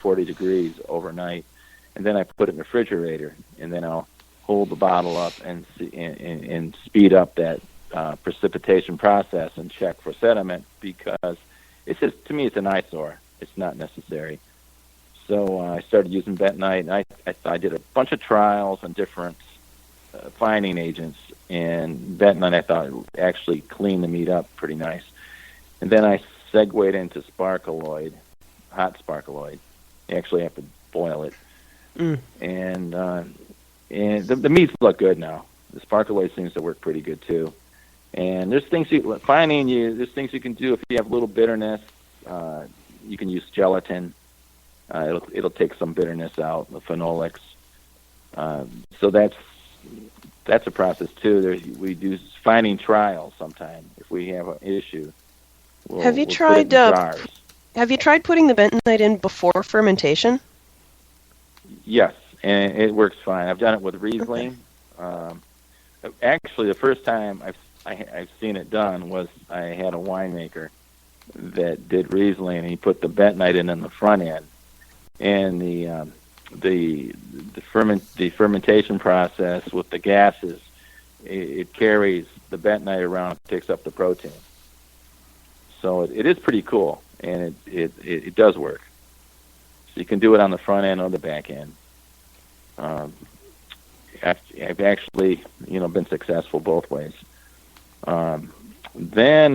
40 degrees overnight, and then I put it in the refrigerator, and then I'll hold the bottle up and speed up that precipitation process and check for sediment, because it's just, to me, it's an eyesore. It's not necessary. So I started using bentonite, and I did a bunch of trials on different fining agents, and bentonite I thought actually cleaned the mead up pretty nice. And then I segued into sparkaloid, hot sparkaloid. You actually have to boil it. And the meads look good now. The sparkaloid seems to work pretty good too. And there's things there's things you can do if you have a little bitterness. You can use gelatin. It'll take some bitterness out, the phenolics. So that's a process too. We do fining trials sometimes if we have an issue. Have you tried putting the bentonite in before fermentation? Yes, and it works fine. I've done it with Riesling. Okay. Actually, the first time I've seen it done was I had a winemaker that did Riesling, and he put the bentonite in the front end, and the fermentation process with the gases, it carries the bentonite around, picks up the protein. So it is pretty cool, and it does work. So you can do it on the front end or the back end. I've actually, been successful both ways. Then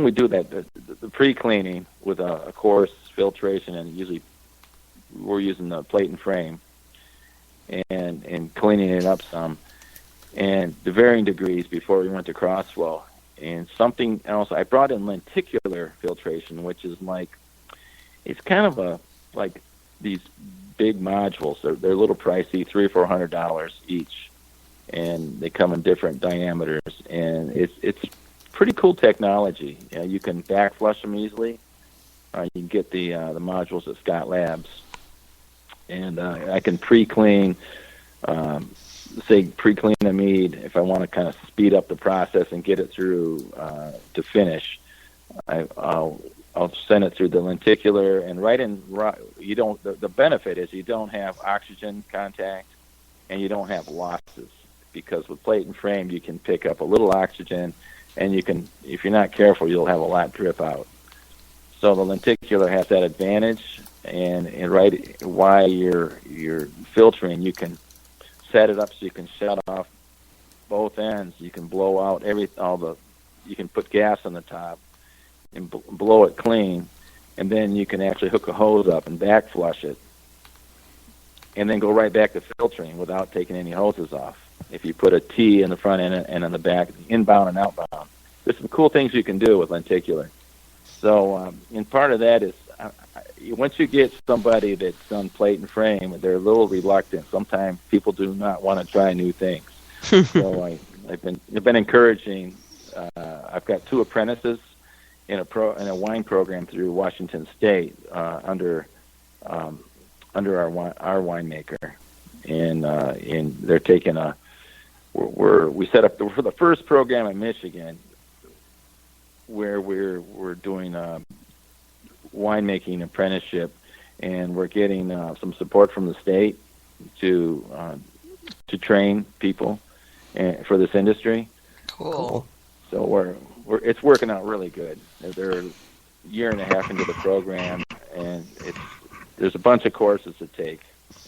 we do the pre-cleaning with a coarse filtration, and usually we're using the plate and frame and cleaning it up some, and the varying degrees before we went to crossflow. And something else, I brought in lenticular filtration, which is it's kind of like these big modules. They're a little pricey, $300 or $400 each, and they come in different diameters. And it's pretty cool technology. You can back flush them easily. You can get the modules at Scott Labs, and I can pre-clean a mead if I want to kind of speed up the process and get it through to finish. I'll send it through the lenticular, and the benefit is you don't have oxygen contact and you don't have losses, because with plate and frame you can pick up a little oxygen, and you can, if you're not careful, you'll have a lot drip out. So the lenticular has that advantage, and right while you're filtering, you can set it up so you can shut off both ends. You can blow out you can put gas on the top and blow it clean, and then you can actually hook a hose up and back flush it, and then go right back to filtering without taking any hoses off. If you put a T in the front end and on the back, inbound and outbound. There's some cool things you can do with lenticular. So, and part of that is, once you get somebody that's done plate and frame, they're a little reluctant. Sometimes people do not want to try new things. So I've been encouraging. I've got 2 apprentices in a wine program through Washington State under our winemaker, and they're taking we set up for the first program in Michigan, where we're doing a winemaking apprenticeship, and we're getting some support from the state to train people for this industry. Cool. So it's working out really good. They're a year and a half into the program, and there's a bunch of courses to take.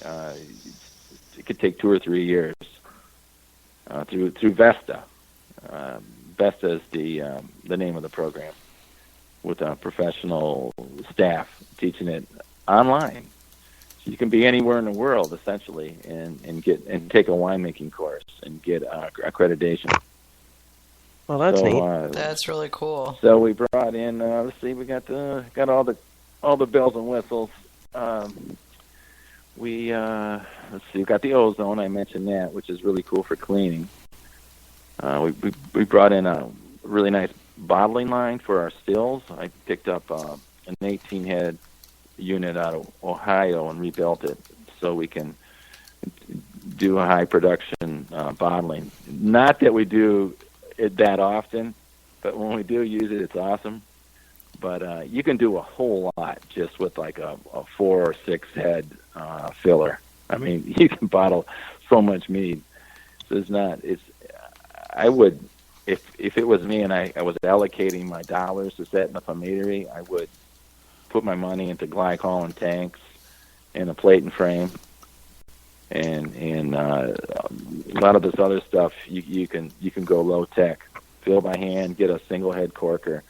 It could take 2 or 3 years through Vesta. Vesta is the name of the program, with a professional staff teaching it online. So you can be anywhere in the world essentially, and take a winemaking course and get accreditation. Well, that's neat. That's really cool. So we brought in. Let's see, we got all the bells and whistles. We got the ozone. I mentioned that, which is really cool for cleaning. We brought in a really nice bottling line for our stills. I picked up an 18-head unit out of Ohio and rebuilt it so we can do a high production bottling. Not that we do it that often, but when we do use it, it's awesome. But you can do a whole lot just with like a 4 or 6 head filler. I mean, you can bottle so much mead. So I would, if it was me and I was allocating my dollars to set up a meadery, I would put my money into glycol tanks and a plate and frame, and a lot of this other stuff you can go low tech, fill by hand, get a single head corker,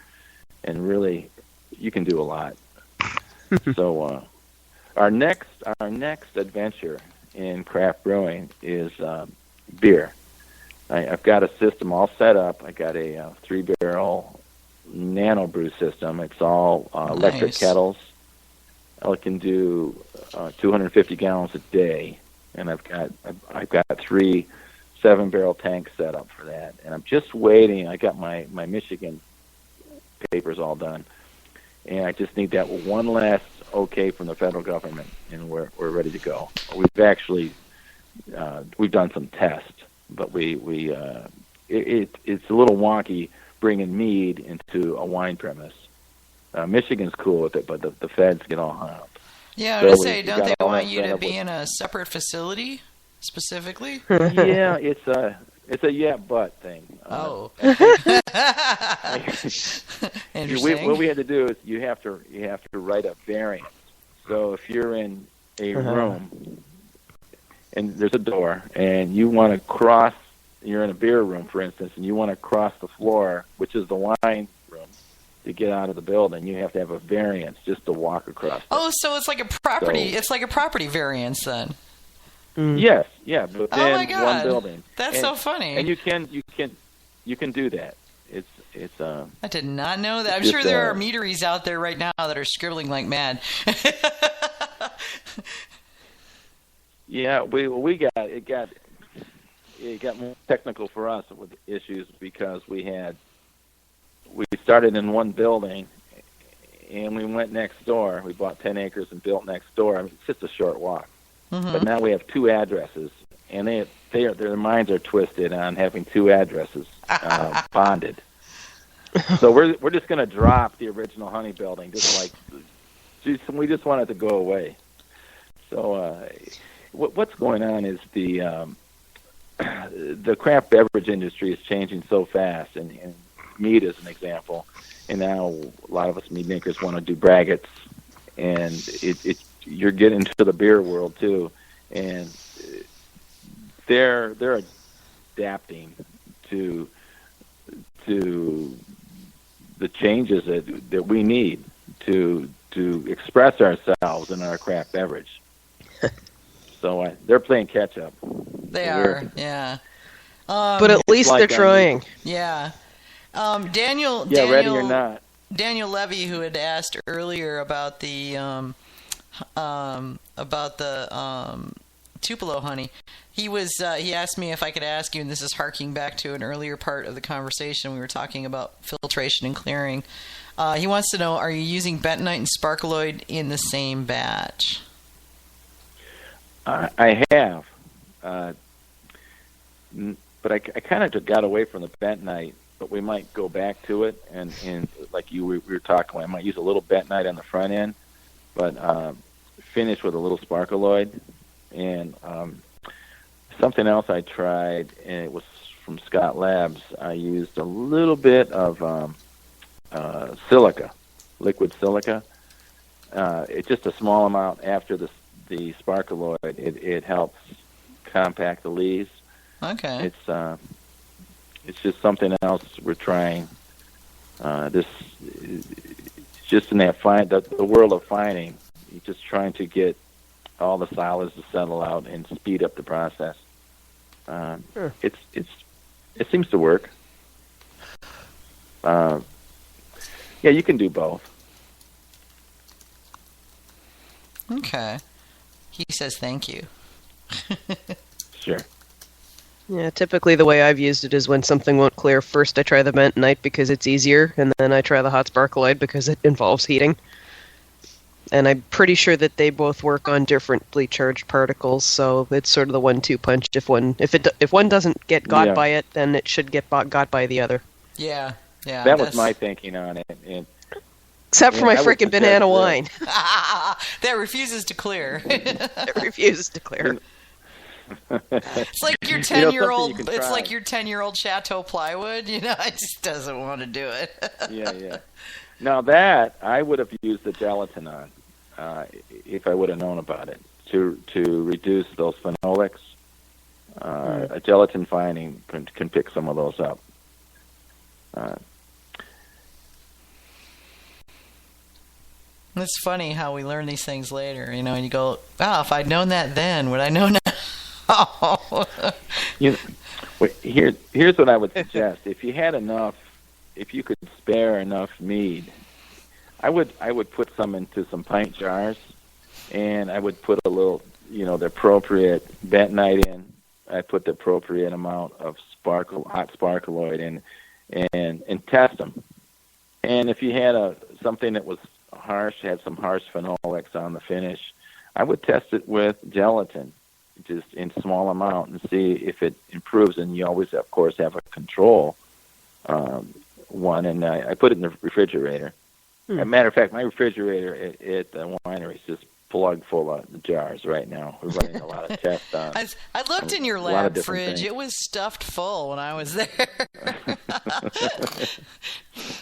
and really you can do a lot. So our next adventure in craft brewing is beer. I've got a system all set up. I got a 3-barrel nano brew system. It's all electric kettles. I can do 250 gallons a day, and I've got 3 7-barrel tanks set up for that. And I'm just waiting. I got my Michigan papers all done, and I just need that one last okay from the federal government, and we're ready to go. We've actually we've done some tests, but it's a little wonky bringing mead into a wine premise. Michigan's cool with it, but the feds get all hung up. Yeah, I was going to say, don't they want you to be in a separate facility specifically? Yeah, it's a yeah but thing. Oh. Interesting. What we had to do is you have to write a variant. So if you're in a room and there's a door and you want to cross, you're in a beer room, for instance, and you want to cross the floor, which is the wine room, to get out of the building, you have to have a variance just to walk across. Oh, so it's like a property. It's like a property variance then. Yes, yeah, but oh my God, one building. That's so funny. And you can do that. It's I did not know that. I'm sure there are meaderies out there right now that are scribbling like mad. Yeah, it got more technical for us with issues because we started in one building and we went next door. We bought 10 acres and built next door. I mean, it's just a short walk. Mm-hmm. But now we have 2 addresses, and their minds are twisted on having 2 addresses bonded. So we're just going to drop the original honey building, we just want it to go away. So what's going on is the craft beverage industry is changing so fast, and mead is an example. And now a lot of us mead makers want to do braggots, and you're getting to the beer world too, and they're adapting to the changes that we need to express ourselves in our craft beverage. So they're playing catch up. They are, yeah. But at least they're trying. Yeah. Daniel. Ready or not. Daniel Levy, who had asked earlier about the Tupelo honey, he asked me if I could ask you, and this is harking back to an earlier part of the conversation. We were talking about filtration and clearing. He wants to know: are you using bentonite and sparkleoid in the same batch? I have, but I kind of got away from the bentonite. But we might go back to it, and like we were talking, I might use a little bentonite on the front end, but finish with a little sparkleoid. And something else I tried, and it was from Scott Labs. I used a little bit of silica, liquid silica. It's just a small amount after the sparkleoid. It helps compact the leaves. Okay. It's just something else we're trying. This just in that the world of fining. You're just trying to get all the solids to settle out and speed up the process. Sure. It seems to work. Yeah, you can do both. Okay. He says thank you. Sure. Yeah, typically the way I've used it is when something won't clear, first I try the bentonite because it's easier, and then I try the hot sparkleoid because it involves heating. And I'm pretty sure that they both work on differently charged particles, so it's sort of the 1-2 punch. If one doesn't get got by it, then it should get got by the other. Yeah. That was my thinking on it. And Except for my frickin' banana wine. That refuses to clear. It refuses to clear. It's like your 10-year-old. It's like your 10-year-old Chateau plywood. You know, it just doesn't want to do it. Yeah. Now that I would have used the gelatin on, if I would have known about it, to reduce those phenolics. A gelatin finding can pick some of those up. It's funny how we learn these things later, you know, and you go, "Wow, if I'd known that then, would I know now?" Here's what I would suggest: if you had enough, if you could spare enough mead, I would put some into some pint jars, and I would put a little, the appropriate bentonite in. I put the appropriate amount of hot sparkleoid in, and test them. And if you had something that was harsh, had some harsh phenolics on the finish, I would test it with gelatin, just in small amount, and see if it improves. And you always, of course, have a control one, and I put it in the refrigerator. As a matter of fact, my refrigerator at the winery is just plugged full of jars right now. We're running a lot of tests on. I looked in your lab fridge. It was stuffed full when I was there.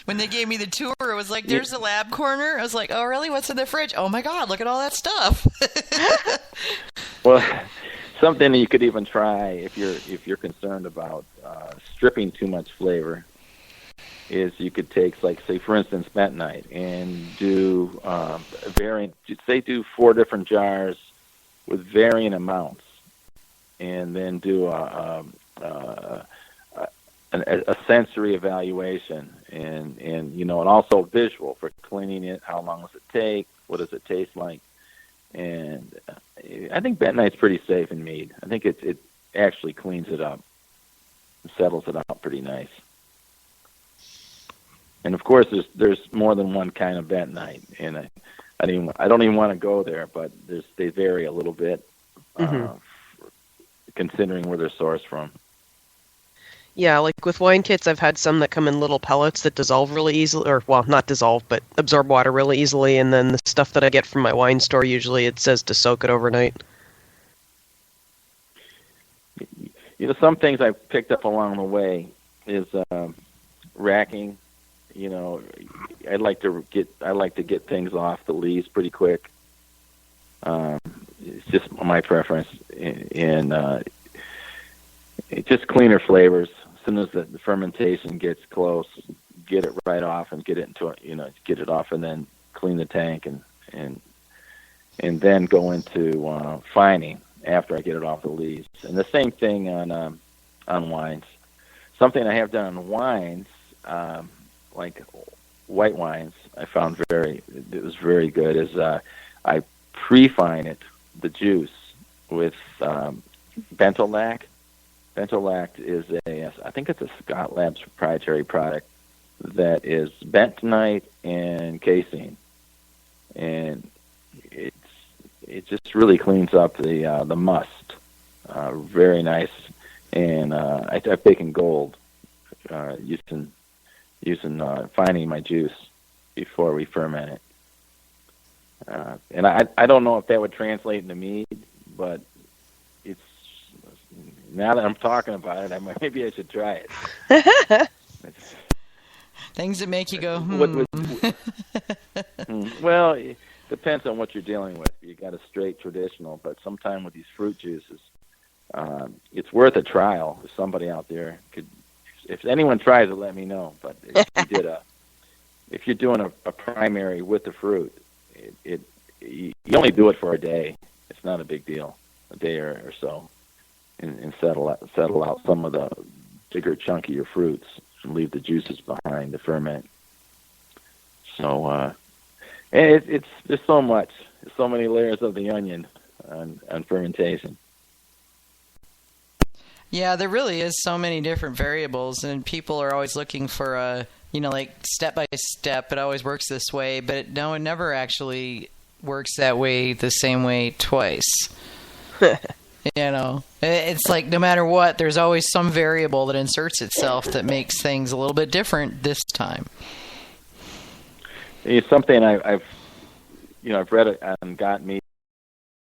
When they gave me the tour, it was like, "There's the lab corner." I was like, "Oh, really? What's in the fridge?" "Oh my God, look at all that stuff." Well, something you could even try if you're concerned about stripping too much flavor is you could take, like, say, for instance, bentonite, and do do 4 different jars with varying amounts, and then do a sensory evaluation, and also visual for cleaning it. How long does it take? What does it taste like? And I think bentonite's pretty safe in mead. I think it actually cleans it up, and settles it out pretty nice. And of course, there's more than one kind of bentonite, and I don't even want to go there, but they vary a little bit, considering where they're sourced from. Yeah, like with wine kits, I've had some that come in little pellets that dissolve really easily, or, well, not dissolve, but absorb water really easily, and then the stuff that I get from my wine store, usually it says to soak it overnight. Some things I've picked up along the way is racking. I like to get things off the leaves pretty quick. It's just my preference, and it's just cleaner flavors. As soon as the fermentation gets close, get it right off and get it get it off, and then clean the tank and then go into fining after I get it off the leaves. And the same thing on wines. Something I have done on wines. Like white wines, I found it was very good, is I pre-fine the juice with Bentolac. Bentolac is I think it's a Scott Labs proprietary product that is bentonite and casein, and it just really cleans up the must, very nice. And I've taken gold using fining my juice before we ferment it. And I don't know if that would translate into mead, but it's, now that I'm talking about it, maybe I should try it. Things that make you go, Well, it depends on what you're dealing with. You got a straight traditional, but sometime with these fruit juices, it's worth a trial. If somebody out there if anyone tries it, let me know. But if you're doing a primary with the fruit, you only do it for a day. It's not a big deal, a day or so, and settle out some of the bigger, chunkier fruits and leave the juices behind to ferment. So, and there's so much, so many layers of the onion on fermentation. Yeah, there really is so many different variables, and people are always looking for like step by step. It always works this way, but it never actually works that way the same way twice. It's like no matter what, there's always some variable that inserts itself that makes things a little bit different this time. It's something I've read it on Got Mead